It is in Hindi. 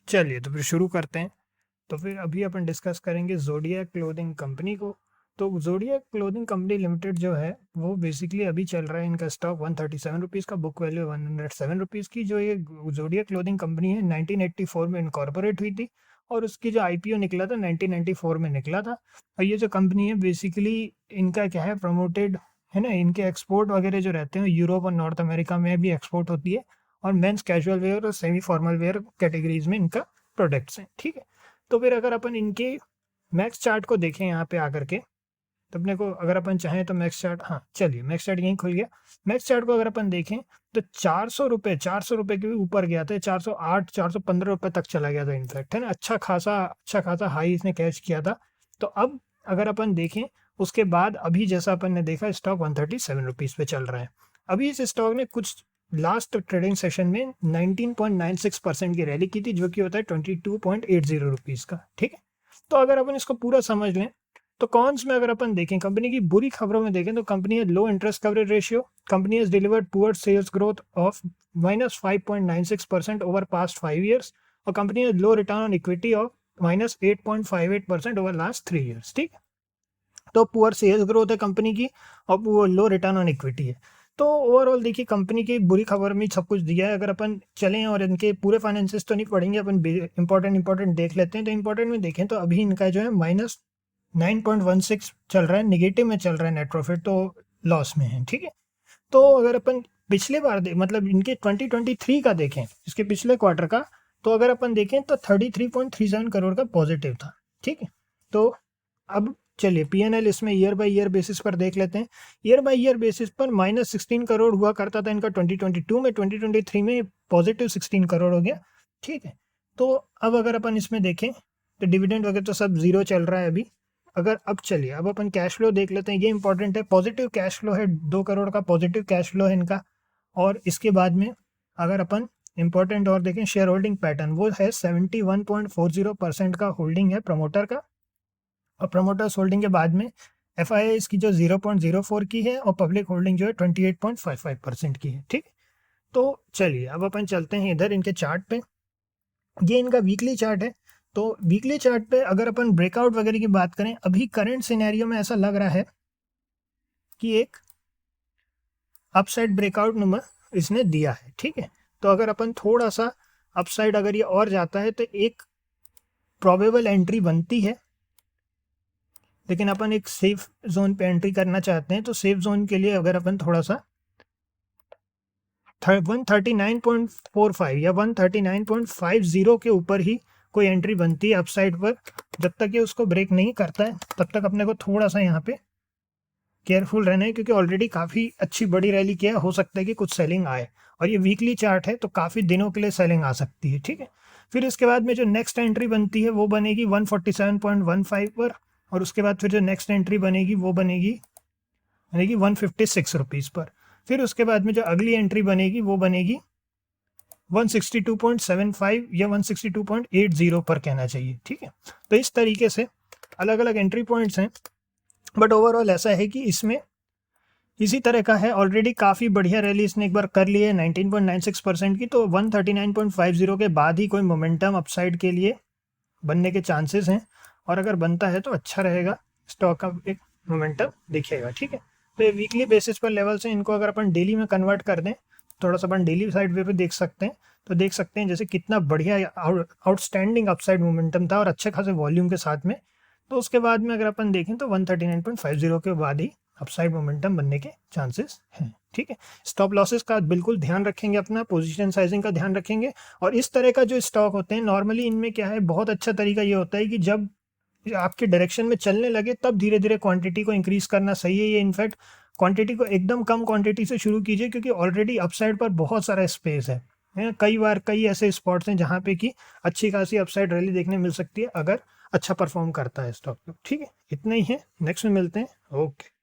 चलिए तो फिर शुरू करते हैं। तो फिर अभी अपन डिस्कस करेंगे ज़ोडिएक क्लोथिंग कंपनी को। तो ज़ोडिएक क्लोथिंग कंपनी लिमिटेड जो है वो बेसिकली अभी चल रहा है, इनका स्टॉक 137 रुपीज़ का, बुक वैल्यू 107 रुपीज़ की। जो ये ज़ोडिएक क्लोथिंग कंपनी है 1984 में इनकॉर्पोरेट हुई थी और उसकी जो आईपीओ निकला था 1994 में निकला था। और ये जो कंपनी है बेसिकली इनका क्या है, प्रमोटेड है ना, इनके एक्सपोर्ट वगैरह जो रहते हैं यूरोप और नॉर्थ अमेरिका में भी एक्सपोर्ट होती है और मेंस कैजुअल वेयर और सेमी फॉर्मल वेयर कैटेगरीज में इनका प्रोडक्ट्स हैं। ठीक है, तो फिर अगर अपन इनके मैक्स चार्ट को देखें यहाँ पे आकर के, तो अपने को अगर अपन चाहें तो मैक्स चार्ट, हाँ चलिए मैक्स चार्ट यहीं खुल गया। मैक्स चार्ट को अगर अपन देखें तो 400 रुपये के भी ऊपर गया था, 408 415 रुपये तक चला गया था इनफैक्ट, है ना। अच्छा खासा हाई इसने कैच किया था। तो अब अगर अपन देखें उसके बाद अभी जैसा अपन ने देखा स्टॉक 137 रुपीज़ पे चल रहा है। अभी इस स्टॉक ने कुछ लास्ट ट्रेडिंग सेशन में 19.96% की रैली की थी, जो कि होता है 22.80 रुपीज़ का। ठीक है, तो अगर अपन इसको पूरा समझ लें तो कॉन्स में अगर अपन देखें, कंपनी की बुरी खबरों में देखें तो कंपनी है low interest coverage ratio, company has delivered poor sales growth of -5.96% over past 5 years, और company has low return on equity of -8.58% over last 3 years. ठीक, तो पुअर सेल्स ग्रोथ है कंपनी की और वो लो रिटर्न ऑन इक्विटी है। तो ओवरऑल देखिए कंपनी की बुरी खबर में सब कुछ दिया है। अगर अपन चलें और इनके पूरे फाइनेंसिस तो नहीं पढ़ेंगे, अपन इंपॉर्टेंट देख लेते हैं। तो इंपॉर्टेंट में देखें तो अभी इनका जो है -9.16 चल रहा है, निगेटिव में चल रहा है नेट प्रॉफिट, तो लॉस में है। ठीक है, तो अगर अपन पिछले बार मतलब इनके 2023 का देखें, इसके पिछले क्वार्टर का, तो अगर अपन देखें तो 33.37 करोड़ का पॉजिटिव था। ठीक है, तो अब चलिए पीएनएल इसमें ईयर बाय ईयर बेसिस पर देख लेते हैं। ईयर बाय ईयर बेसिस पर -16 करोड़ हुआ करता था इनका 2022 में, 2023 में पॉजिटिव 16 करोड़ हो गया। ठीक है, तो अब अगर अपन इसमें देखें तो डिविडेंड वगैरह तो सब जीरो चल रहा है अभी। अगर अब चलिए अब अपन कैश फ्लो देख लेते हैं, ये इंपॉर्टेंट है। पॉजिटिव कैश फ्लो है, 2 करोड़ का पॉजिटिव कैश फ्लो है इनका। और इसके बाद में अगर अपन इंपॉर्टेंट और देखें शेयर होल्डिंग पैटर्न, वो है 71.40% का होल्डिंग है प्रमोटर का, और प्रमोटर्स होल्डिंग के बाद में एफ की जो 0.04 की है और पब्लिक होल्डिंग जो है 28.55% की है। ठीक, तो चलिए अब अपन चलते हैं इधर इनके चार्ट पे। ये इनका वीकली चार्ट है। तो वीकली चार्ट पे अगर अपन ब्रेकआउट वगैरह की बात करें, अभी करंट सिनेरियो में ऐसा लग रहा है कि एक अपसाइड ब्रेकआउट नंबर इसने दिया है। ठीक है, तो अगर अपन थोड़ा सा अपसाइड अगर ये और जाता है तो एक प्रोबेबल एंट्री बनती है, लेकिन अपन एक सेफ जोन पे एंट्री करना चाहते हैं। तो सेफ जोन के लिए अगर अपन थोड़ा सा 139.45 या 139.50 के ऊपर ही कोई एंट्री बनती है अपसाइड पर, जब तक ये उसको ब्रेक नहीं करता है तब तक अपने को थोड़ा सा यहाँ पे केयरफुल रहना है, क्योंकि ऑलरेडी काफ़ी अच्छी बड़ी रैली किया है, हो सकता है कि कुछ सेलिंग आए। और ये वीकली चार्ट है तो काफ़ी दिनों के लिए सेलिंग आ सकती है। ठीक है, फिर इसके बाद में जो नेक्स्ट एंट्री बनती है वो बनेगी 147.15 पर, और उसके बाद फिर जो नेक्स्ट एंट्री बनेगी वो बनेगी 156 रुपीज़ पर। फिर उसके बाद में जो अगली एंट्री बनेगी वो बनेगी 162.75 या 162.80 पर कहना चाहिए। ठीक है, तो इस तरीके से अलग अलग एंट्री पॉइंट्स हैं, बट ओवरऑल ऐसा है कि इसमें इसी तरह का है। ऑलरेडी काफ़ी बढ़िया रैली इसने एक बार कर ली है 19.96% की, तो 139.50 के बाद ही कोई मोमेंटम अपसाइड के लिए बनने के चांसेस हैं, और अगर बनता है तो अच्छा रहेगा, स्टॉक का एक मोमेंटम दिखेगा। ठीक है, तो ये वीकली बेसिस पर लेवल्स हैं, इनको अगर अपन डेली में कन्वर्ट कर दें, थोड़ा सा अपन डेली साइड वे पे देख सकते हैं, तो देख सकते हैं जैसे कितना बढ़िया आउटस्टैंडिंग अपसाइड मोमेंटम था और अच्छे खासे वॉल्यूम के साथ में। तो उसके बाद में अगर अपन देखें तो 139.50 के बाद ही अपसाइड मोमेंटम बनने के चांसेस हैं। ठीक है, स्टॉप लॉसेस का बिल्कुल ध्यान रखेंगे, अपना पोजीशन साइजिंग का ध्यान रखेंगे। और इस तरह का जो स्टॉक होते हैं नॉर्मली इनमें क्या है, बहुत अच्छा तरीका ये होता है कि जब आपके डायरेक्शन में चलने लगे तब धीरे धीरे क्वांटिटी को इंक्रीज करना सही है। ये इनफैक्ट क्वांटिटी को एकदम कम क्वांटिटी से शुरू कीजिए, क्योंकि ऑलरेडी अपसाइड पर बहुत सारा स्पेस है। कई बार कई ऐसे स्पॉट्स हैं जहाँ पे कि अच्छी खासी अपसाइड रैली देखने मिल सकती है अगर अच्छा परफॉर्म करता है स्टॉक। ठीक है, इतना ही है, नेक्स्ट में मिलते हैं। ओके।